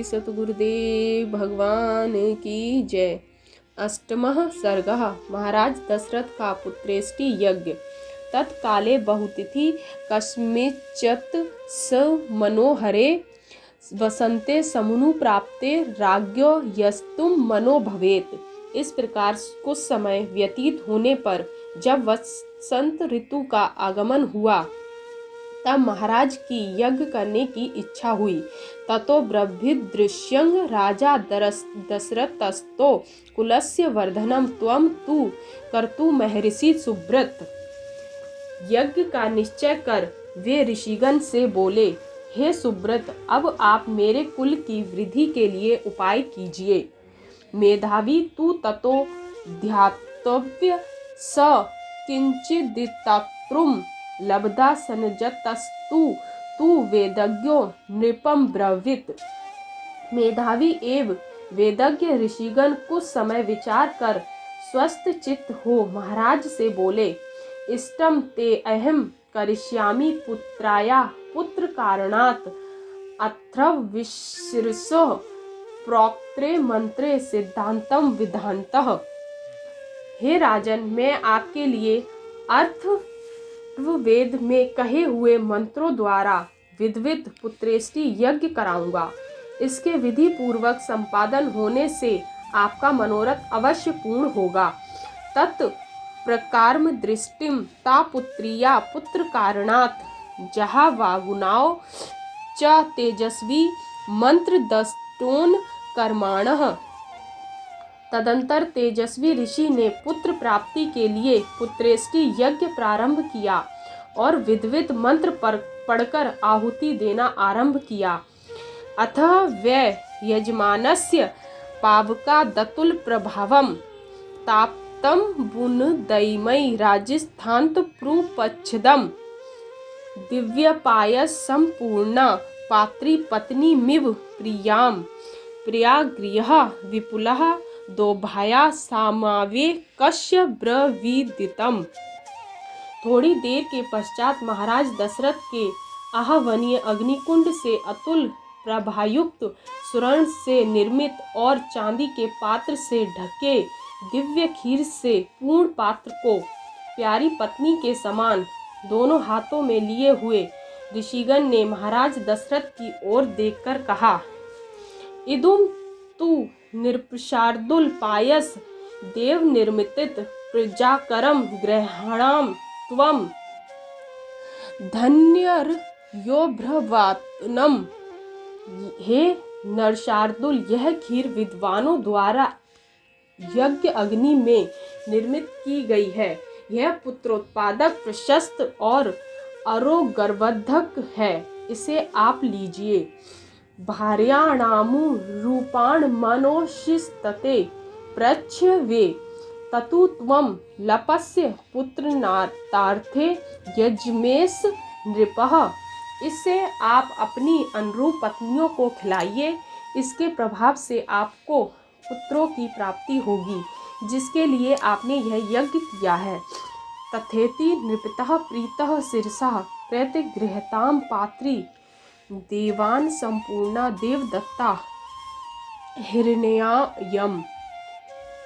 श्री सतगुरुदेव भगवान की जय। अष्टमः सर्गः। महाराज दशरथ का पुत्रेष्टि यज्ञ। तत्काले बहुतिथि कस्मिंश्चित् स मनोहरे वसन्ते समुनु प्राप्ते राज्ञो यस्तुं मनो भवेत्। इस प्रकार कुछ समय व्यतीत होने पर जब वसंत ऋतु का आगमन हुआ तब महाराज की यज्ञ करने की इच्छा हुई। ततो ब्रह्मदृश्यं राजा दशरथस्तो कुलस्य वर्धनम त्वं तु कर्तुमर्हसि सुब्रत। यज्ञ का निश्चय कर वे ऋषिगण से बोले, हे सुब्रत, अब आप मेरे कुल की वृद्धि के लिए उपाय कीजिए। मेधावी तु ततो ध्यातव्य स किंचिदित्तप्रुम लब्धा सनजतस्तु तु वेदज्ञो नृपं ब्रवीत। मेधावी एवं वेदज्ञ ऋषिगण कुछ समय विचार कर स्वस्थ चित्त हो महाराज से बोले, इष्टं ते अहं करिष्यामि पुत्राया पुत्र कारणात् अथर्वशीर्षो प्रोक्त्रे मंत्रे सिद्धांतम विधानतः। हे राजन, मैं आपके लिए अथर्ववेद में कहे हुए मंत्रों द्वारा विधिवत पुत्रेष्टि यज्ञ कराऊंगा। इसके विधि पूर्वक संपादन होने से आपका मनोरथ अवश्य पूर्ण होगा। तत् प्रकारम दृष्टिम ता पुत्रिया पुत्र कारणात् जहा वागुनाओ च तेजस्वी मंत्र दस्तोन कर्माणः। तदंतर तेजस्वी ऋषि ने पुत्र प्राप्ति के लिए पुत्रेष्टि यज्ञ प्रारंभ किया और विधिवत मंत्र पढ़कर आहुति देना आरंभ किया। अथ वै यजमानस्य पावका दतुल प्रभावम ताप्तम बुनदयमयी राजस्थान्त प्रुपच्छदम दिव्यपायस संपूर्णा पात्री पत्नी मिव प्रियाम प्रियागृह विपुलः दोभाया सामावे कश्य ब्रवीदितम। थोड़ी देर के पश्चात महाराज दशरथ के आहवनीय अग्निकुंड से अतुल प्रभायुक्त स्वर्ण से निर्मित और चांदी के पात्र से ढके दिव्य खीर से पूर्ण पात्र को प्यारी पत्नी के समान दोनों हाथों में लिए हुए ऋषिगण ने महाराज दशरथ की ओर देखकर कहा, इदुम तु निर्पशार्दुल पायस देव निर्मितित प्रजाकरम ग्रहणाम त्वम धन्यर यो भ्रवातनम। हे नरशार्दुल, यह खीर विद्वानों द्वारा यज्ञ अग्नि में निर्मित की गई है। यह पुत्रोत्पादक, प्रशस्त और आरोग्यवर्धक है। इसे आप लीजिए। भार्याणामु रूपाण मनोशिस्तते प्रच्छ वे ततु त्वं लपस्य पुत्रनार्थार्थे यजमेश नृपः। इससे आप अपनी अनुरूप पत्नियों को खिलाइए। इसके प्रभाव से आपको पुत्रों की प्राप्ति होगी जिसके लिए आपने यह यज्ञ किया है। तथेति नृपतः प्रीतः शिरसा प्रतिगृहताम पात्री देवान संपूर्णा देवदत्ता हिरण्यायम।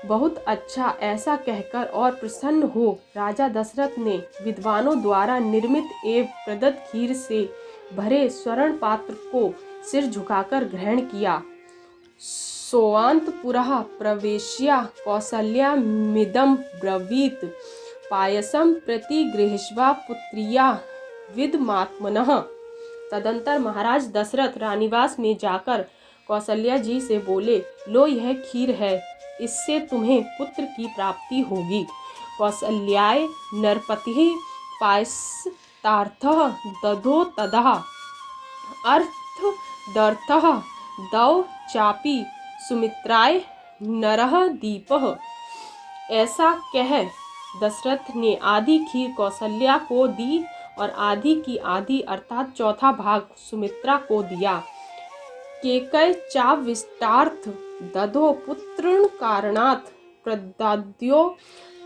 बहुत अच्छा, ऐसा कहकर और प्रसन्न हो राजा दशरथ ने विद्वानों द्वारा निर्मित एवं प्रदत्त खीर से भरे स्वर्ण पात्र को सिर झुकाकर ग्रहण किया। सोऽन्तपुरः प्रवेश्य कौसल्या मिदं ब्रवीत, पायसं प्रतिगृहीष्वा पुत्र्या विदमात्मनः। तदंतर महाराज दशरथ रानीवास में जाकर कौशल्या जी से बोले, लो, यह खीर है, इससे तुम्हें पुत्र की प्राप्ति होगी। कौसल्याय नरपतिः पायसतार्थः दधो तदा अर्थदर्थः दौ चापि सुमित्राय नरः दीपः। ऐसा कह दशरथ ने आधी खीर कौशल्या को दी और आधी की आधी अर्थात चौथा भाग सुमित्रा को दिया। केकय चाविष्टार्थ दधो पुत्रण कारणात् प्रदाद्यो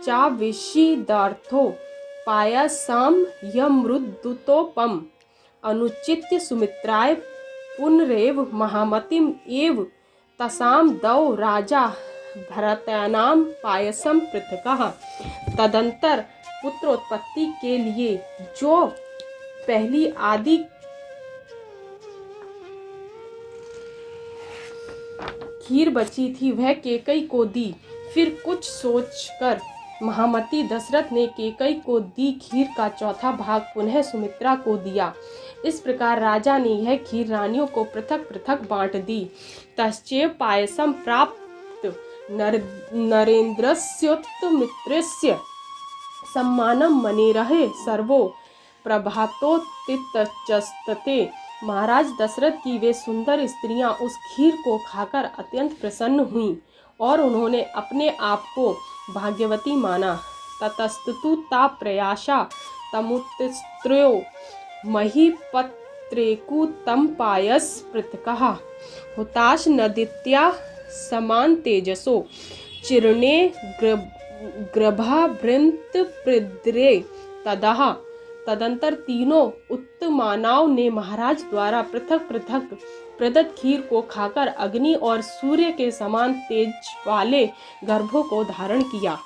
चाविषीदार्थो पायसाम यमृदुतोपम अनुचित्य सुमित्राय पुनरेव महामतिम एव तसाम दौ राजा भरतानाम पायसम पृथकः। तदंतर पुत्रोत्पत्ति के लिए जो पहली आदि खीर बची थी वह केकई को दी। फिर कुछ सोचकर महामती दशरथ ने केकई को दी खीर का चौथा भाग पुनः सुमित्रा को दिया। इस प्रकार राजा ने यह खीर रानियों को पृथक पृथक बांट दी। तश्चैव पायसम प्राप्त नरेन्द्रस्योत्तमित्रस्य सम्मानम मनेरहे सर्वो प्रभातोत्तितचस्तते। महाराज दशरथ की वे सुंदर स्त्रियां उस खीर को खाकर अत्यंत प्रसन्न हुईं और उन्होंने अपने आप को भाग्यवती माना। ततस्तु ता प्रयासा तमुत्स्त्रो महीपत्रेकु तम पायस पृथकः हुताश नदित्या समान तेजसो चिरणे ग्रभाभृंत प्रिद्रे तदः। तदंतर तीनों उत्तमानाओं ने महाराज द्वारा पृथक पृथक प्रदत्त खीर को खाकर अग्नि और सूर्य के समान तेज वाले गर्भों को धारण किया।